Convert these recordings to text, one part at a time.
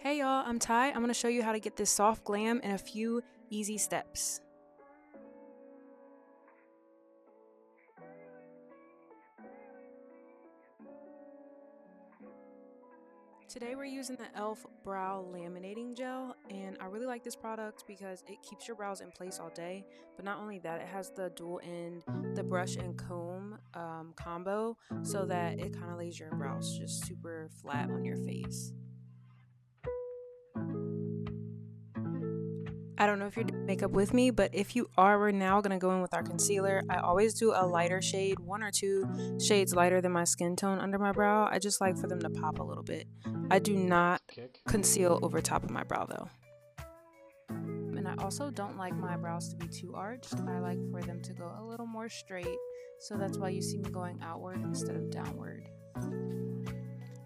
Hey y'all, I'm Ty. I'm going to show you how to get this soft glam in a few easy steps. Today we're using the e.l.f. Brow Laminating Gel, and I really like this product because it keeps your brows in place all day. But not only that, it has the dual end, the brush and comb combo, so that it kind of lays your brows just super flat on your face. I don't know if you're doing makeup with me, but if you are, we're now going to go in with our concealer. I always do a lighter shade, one or two shades lighter than my skin tone under my brow. I just like for them to pop a little bit. I do not conceal over top of my brow though. And I also don't like my brows to be too arched. I like for them to go a little more straight. So that's why you see me going outward instead of downward.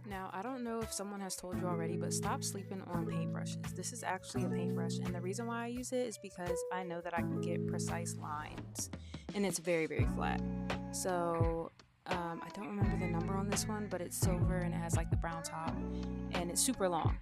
Now, I don't know if someone has told you already, but stop sleeping on paintbrushes. This is actually a paintbrush, and the reason why I use it is because I know that I can get precise lines, and it's very, very flat. So, I don't remember the number on this one, but it's silver, and it has like the brown top, and it's super long.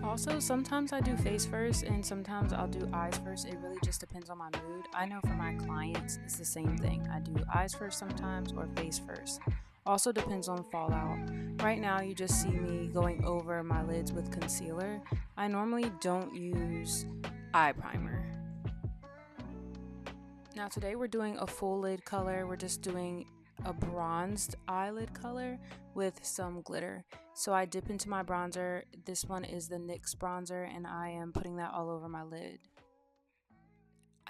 Also, sometimes I do face first, and sometimes I'll do eyes first. It really just depends on my mood. I know for my clients, it's the same thing. I do eyes first sometimes, or face first. Also depends on fallout. Right now you just see me going over my lids with concealer. I normally don't use eye primer. Now today we're doing a full lid color. We're just doing a bronzed eyelid color with some glitter. So I dip into my bronzer. This one is the NYX bronzer, and I am putting that all over my lid.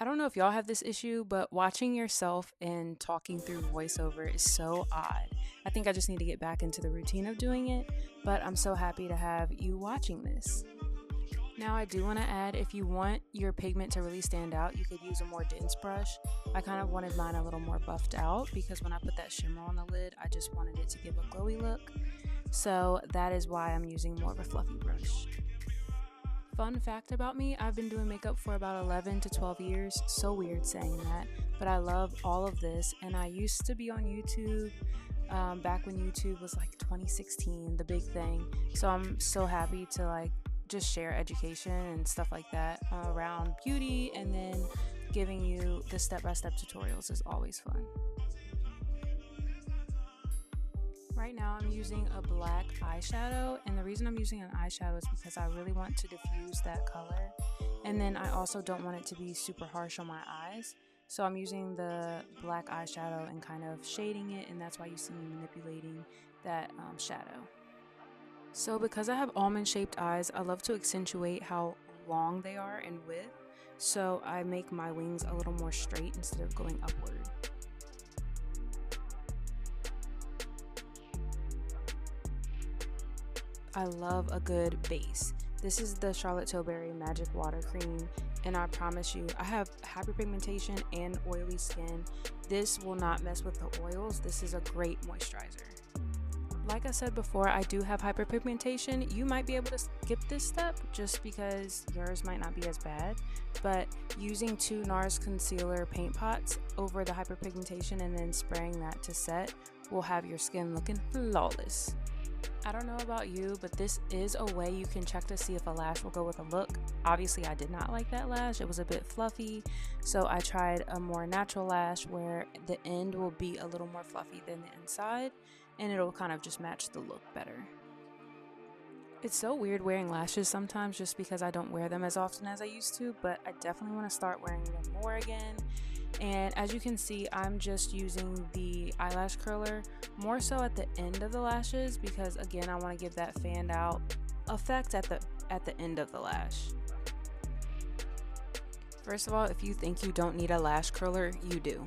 I don't know if y'all have this issue, but watching yourself and talking through voiceover is so odd. I think I just need to get back into the routine of doing it, but I'm so happy to have you watching this. Now I do want to add, if you want your pigment to really stand out, you could use a more dense brush. I kind of wanted mine a little more buffed out because when I put that shimmer on the lid, I just wanted it to give a glowy look. So that is why I'm using more of a fluffy brush. Fun fact about me, I've been doing makeup for about 11 to 12 years. So weird saying that, but I love all of this, and I used to be on YouTube back when YouTube was like 2016, the big thing. So I'm so happy to just share education and stuff like that around beauty, and then giving you the step-by-step tutorials is always fun. Right now I'm using a black eyeshadow, and the reason I'm using an eyeshadow is because I really want to diffuse that color, and then I also don't want it to be super harsh on my eyes. So I'm using the black eyeshadow and kind of shading it, and that's why you see me manipulating that shadow. So because I have almond shaped eyes, I love to accentuate how long they are in width, so I make my wings a little more straight instead of going upward. I love a good base. This is the Charlotte Tilbury Magic Water Cream, and I promise you, I have hyperpigmentation and oily skin. This will not mess with the oils. This is a great moisturizer. Like I said before, I do have hyperpigmentation. You might be able to skip this step just because yours might not be as bad, but using 2 NARS concealer paint pots over the hyperpigmentation and then spraying that to set will have your skin looking flawless. I don't know about you, but this is a way you can check to see if a lash will go with a look. Obviously, I did not like that lash. It was a bit fluffy, so I tried a more natural lash where the end will be a little more fluffy than the inside, and it'll kind of just match the look better. It's so weird wearing lashes sometimes just because I don't wear them as often as I used to, but I definitely want to start wearing them more again. And as you can see, I'm just using the eyelash curler more so at the end of the lashes because, again, I want to give that fanned out effect at the end of the lash. First of all, if you think you don't need a lash curler, you do.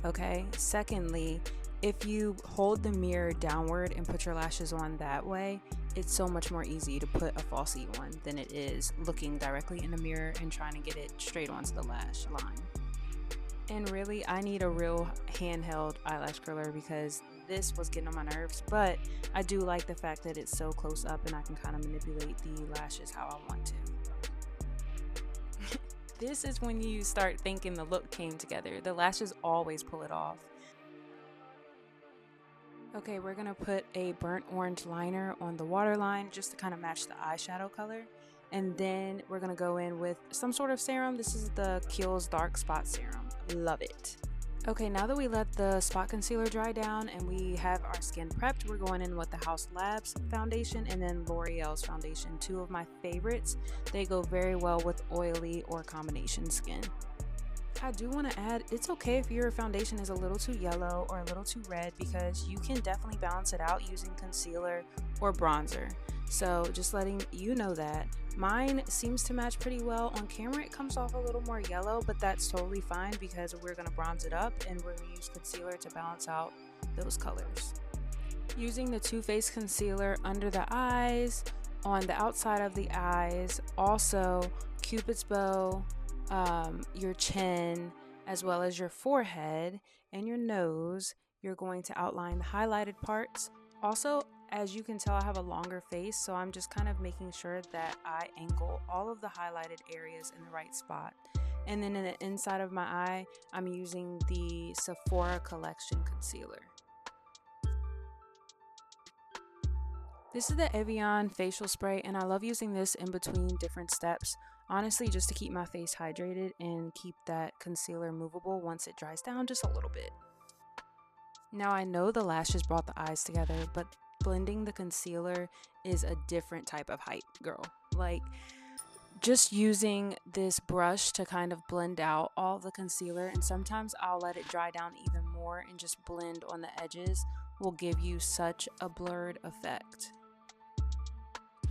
Okay? Secondly, if you hold the mirror downward and put your lashes on that way, it's so much more easy to put a falsie on than it is looking directly in the mirror and trying to get it straight onto the lash line. And really, I need a real handheld eyelash curler because this was getting on my nerves, but I do like the fact that it's so close up and I can kind of manipulate the lashes how I want to. This is when you start thinking the look came together. The lashes always pull it off. Okay, we're gonna put a burnt orange liner on the waterline just to kind of match the eyeshadow color. And then we're gonna go in with some sort of serum. This is the Kiehl's Dark Spot Serum. Love it. Okay, now that we let the spot concealer dry down and we have our skin prepped, we're going in with the Haus Labs foundation and then L'Oreal's foundation, two of my favorites. They go very well with oily or combination skin. I do want to add, it's okay if your foundation is a little too yellow or a little too red because you can definitely balance it out using concealer or bronzer. So just letting you know that. Mine seems to match pretty well. On camera it comes off a little more yellow, but that's totally fine because we're going to bronze it up and we're going to use concealer to balance out those colors. Using the Too Faced concealer under the eyes, on the outside of the eyes, also Cupid's bow, your chin, as well as your forehead and your nose. You're going to outline the highlighted parts. Also, as you can tell, I have a longer face, so I'm just kind of making sure that I angle all of the highlighted areas in the right spot. And then in the inside of my eye, I'm using the Sephora Collection concealer. This is the Evian facial spray, and I love using this in between different steps. Honestly, just to keep my face hydrated and keep that concealer movable once it dries down just a little bit. Now I know the lashes brought the eyes together, but blending the concealer is a different type of hype, girl. Like, just using this brush to kind of blend out all the concealer, and sometimes I'll let it dry down even more and just blend on the edges will give you such a blurred effect.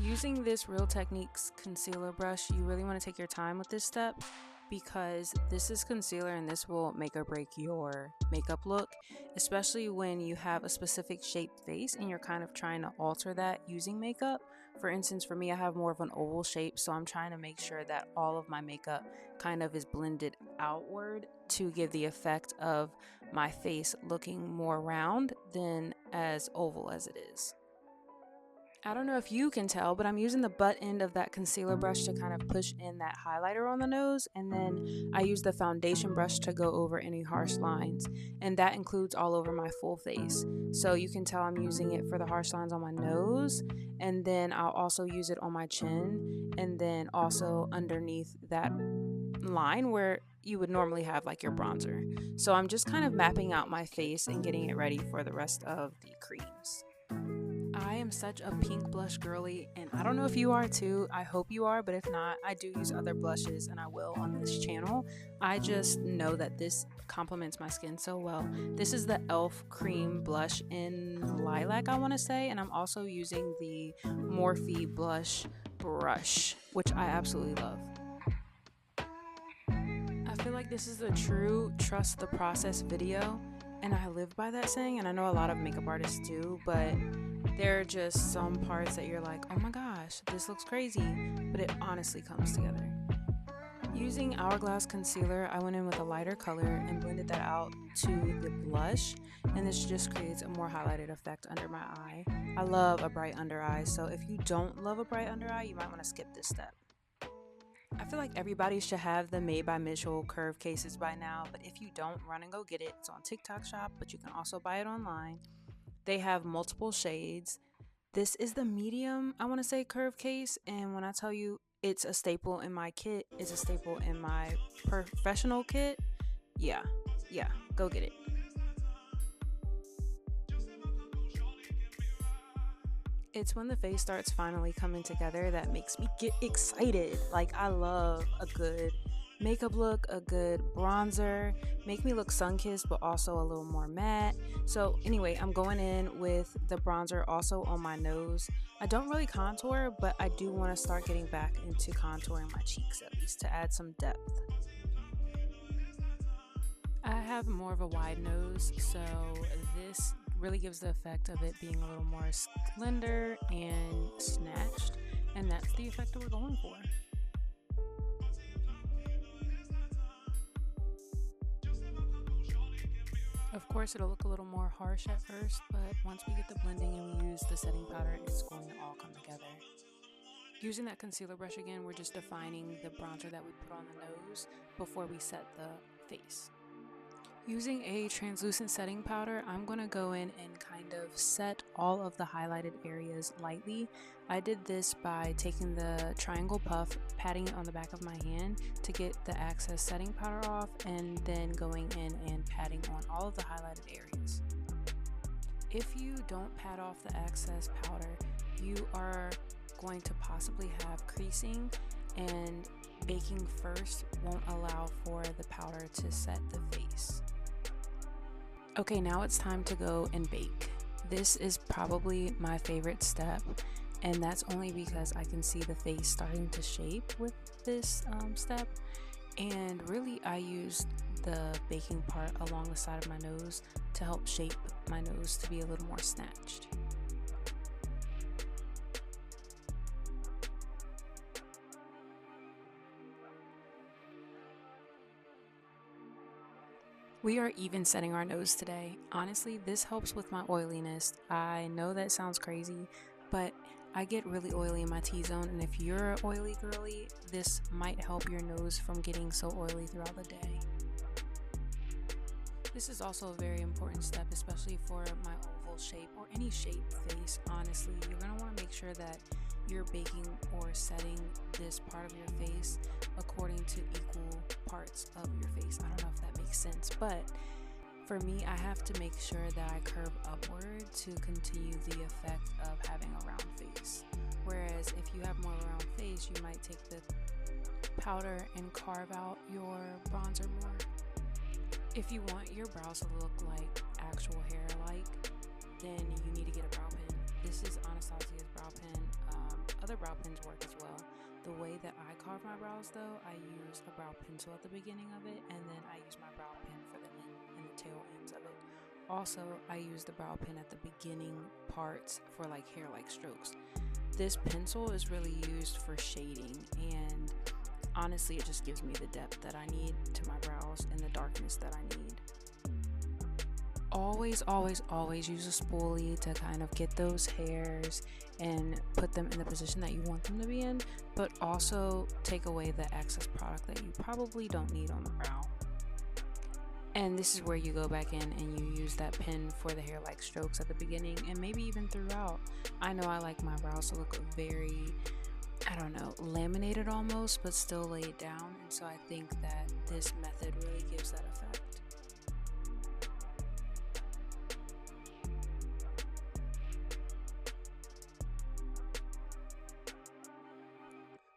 Using this Real Techniques concealer brush, you really want to take your time with this step because this is concealer and this will make or break your makeup look, especially when you have a specific shaped face and you're kind of trying to alter that using makeup. For instance, for me, I have more of an oval shape, so I'm trying to make sure that all of my makeup kind of is blended outward to give the effect of my face looking more round than as oval as it is. I don't know if you can tell, but I'm using the butt end of that concealer brush to kind of push in that highlighter on the nose, and then I use the foundation brush to go over any harsh lines, and that includes all over my full face. So you can tell I'm using it for the harsh lines on my nose, and then I'll also use it on my chin, and then also underneath that line where you would normally have like your bronzer. So I'm just kind of mapping out my face and getting it ready for the rest of the creams. I am such a pink blush girly, and I don't know if you are too. I hope you are, but if not, I do use other blushes and I will on this channel. I just know that this complements my skin so well. This is the e.l.f. cream blush in lilac, I want to say, and I'm also using the Morphe blush brush, which I absolutely love. I feel like this is a true trust the process video, and I live by that saying, and I know a lot of makeup artists do, but there are just some parts that you're like, oh my gosh, this looks crazy, but it honestly comes together. Using Hourglass concealer, I went in with a lighter color and blended that out to the blush, and this just creates a more highlighted effect under my eye. I love a bright under eye, so if you don't love a bright under eye, you might want to skip this step. I feel like everybody should have the Made by Mitchell curve cases by now, but if you don't, run and go get it. It's on TikTok Shop, but you can also buy it online. They have multiple shades. This is the medium, I want to say, curve case, and when I tell you it's a staple in my kit, it's a staple in my professional kit. Yeah, go get it. It's when the face starts finally coming together that makes me get excited. Like, I love a good makeup look, a good bronzer, make me look sun-kissed but also a little more matte. So anyway, I'm going in with the bronzer also on my nose. I don't really contour, but I do want to start getting back into contouring my cheeks at least to add some depth. I have more of a wide nose, so this really gives the effect of it being a little more slender and snatched, and that's the effect that we're going for. Of course, it'll look a little more harsh at first, but once we get the blending and we use the setting powder, it's going to all come together. Using that concealer brush again, we're just defining the bronzer that we put on the nose before we set the face. Using a translucent setting powder, I'm going to go in and kind kind of set all of the highlighted areas lightly. I did this by taking the triangle puff, patting it on the back of my hand to get the excess setting powder off, and then going in and patting on all of the highlighted areas. If you don't pat off the excess powder, you are going to possibly have creasing, and baking first won't allow for the powder to set the face. Okay, now it's time to go and bake. This is probably my favorite step, and that's only because I can see the face starting to shape with this step. And really, I used the baking part along the side of my nose to help shape my nose to be a little more snatched. We are even setting our nose today. Honestly, this helps with my oiliness. I know that sounds crazy, but I get really oily in my T-zone, and if you're an oily girly, this might help your nose from getting so oily throughout the day. This is also a very important step, especially for my oval shape or any shaped face. Honestly, you're going to want to make sure that you're baking or setting this part of your face according to equal parts of your face. I don't know if that makes sense, but for me, I have to make sure that I curve upward to continue the effect of having a round face. Whereas if you have more of a round face, you might take the powder and carve out your bronzer more. If you want your brows to look like actual hair then you need to get a brow pen. This is Anastasia's brow pen. Other brow pens work as well. The way that I carve my brows though, I use a brow pencil at the beginning of it, and then I use my brow pen for the end and the tail ends of it. Also, I use the brow pen at the beginning parts for like hair-like strokes. This pencil is really used for shading, and honestly, it just gives me the depth that I need to my brows and the darkness that I need. Always use a spoolie to kind of get those hairs and put them in the position that you want them to be in, but also take away the excess product that you probably don't need on the brow. And this is where you go back in and you use that pen for the hair-like strokes at the beginning and maybe even throughout. I know I like my brows to look very, laminated almost, but still laid down, and so I think that this method really gives that effect.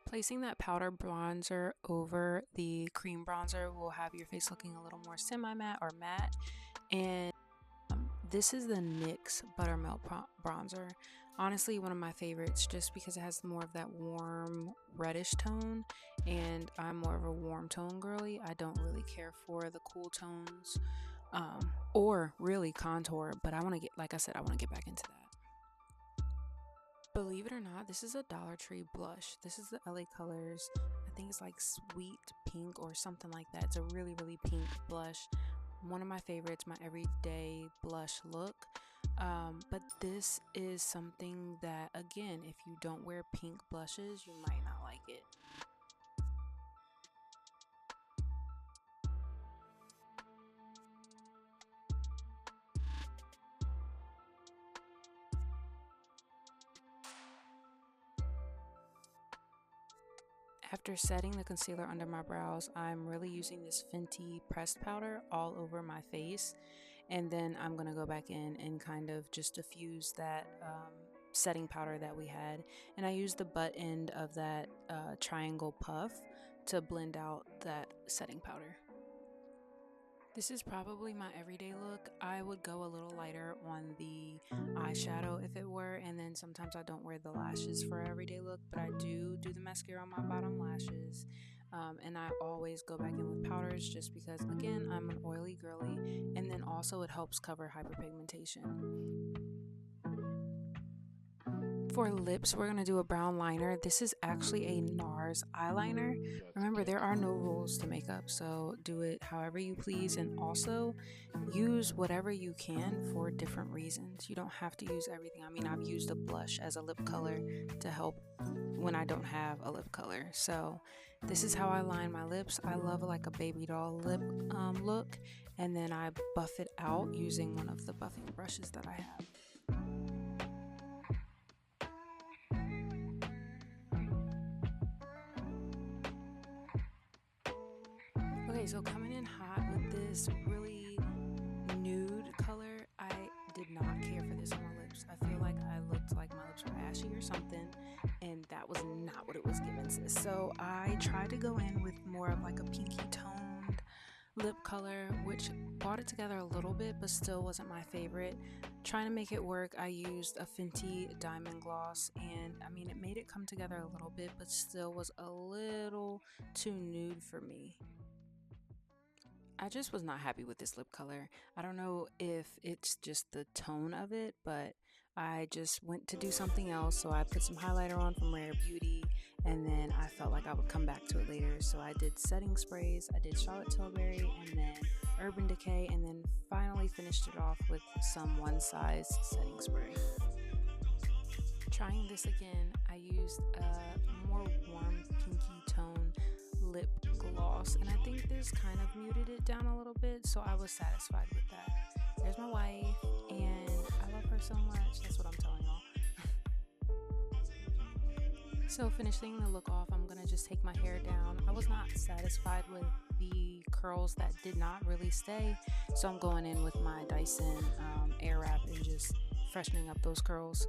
Placing that powder bronzer over the cream bronzer will have your face looking a little more semi-matte or matte. And this is the NYX Buttermelt bronzer. Honestly, one of my favorites just because it has more of that warm reddish tone, and I'm more of a warm tone girly. I don't really care for the cool tones or really contour, but I want to get back into that. Believe it or not, this is a Dollar Tree blush. This is the LA Colors. I think it's like sweet pink or something like that. It's a really pink blush. One of my favorites, my everyday blush look. But this is something that, again, if you don't wear pink blushes, you might not like it. After setting the concealer under my brows, I'm really using this Fenty pressed powder all over my face, and then I'm going to go back in and kind of just diffuse that setting powder that we had, and I used the butt end of that triangle puff to blend out that setting powder. This is probably my everyday look. I would go a little lighter on the eyeshadow if it were, and then sometimes I don't wear the lashes for everyday look, but I do the mascara on my bottom lashes, and I always go back in with powders just because, again, I'm an oily girly, and then also it helps cover hyperpigmentation. For lips, we're going to do a brown liner. This is actually a NARS eyeliner. Remember, there are no rules to makeup, so do it however you please, and also use whatever you can for different reasons. You don't have to use everything. I mean, I've used a blush as a lip color to help when I don't have a lip color. So this is how I line my lips. I love like a baby doll lip look, and then I buff it out using one of the buffing brushes that I have. Okay, so coming in hot with this really nude color, I did not care for this on my lips. I feel like I looked like my lips were ashy or something, and that was not what it was given, sis. So I tried to go in with more of like a pinky toned lip color, which brought it together a little bit, but still wasn't my favorite. Trying to make it work, I used a Fenty Diamond Gloss, and I mean, it made it come together a little bit, but still was a little too nude for me. I just was not happy with this lip color. I don't know if it's just the tone of it, but I just went to do something else. So I put some highlighter on from Rare Beauty, and then I felt like I would come back to it later. So I did setting sprays, I did Charlotte Tilbury, and then Urban Decay, and then finally finished it off with some one size setting spray. Trying this again, I used a more warm pinky tone lip gloss, and I think this kind of muted it down a little bit, so I was satisfied with that. There's my wife, and I love her so much. That's what I'm telling y'all. So finishing the look off, I'm gonna just take my hair down. I was not satisfied with the curls that did not really stay, so I'm going in with my Dyson Airwrap and just freshening up those curls.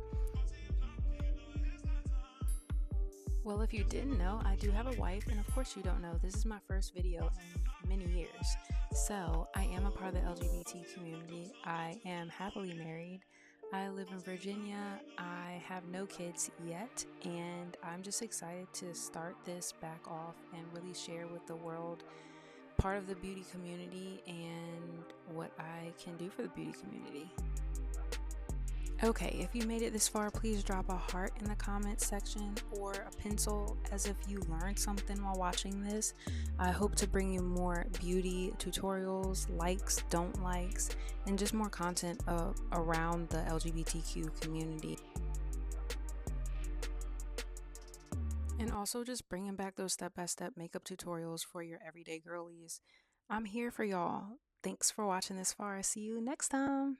Well, if you didn't know, I do have a wife, and of course you don't know, this is my first video in many years. So, I am a part of the LGBT community. I am happily married. I live in Virginia. I have no kids yet, and I'm just excited to start this back off and really share with the world part of the beauty community and what I can do for the beauty community. Okay, if you made it this far, please drop a heart in the comments section or a pencil as if you learned something while watching this. I hope to bring you more beauty tutorials, likes, don't likes, and just more content around the LGBTQ community. And also just bringing back those step-by-step makeup tutorials for your everyday girlies. I'm here for y'all. Thanks for watching this far. See you next time.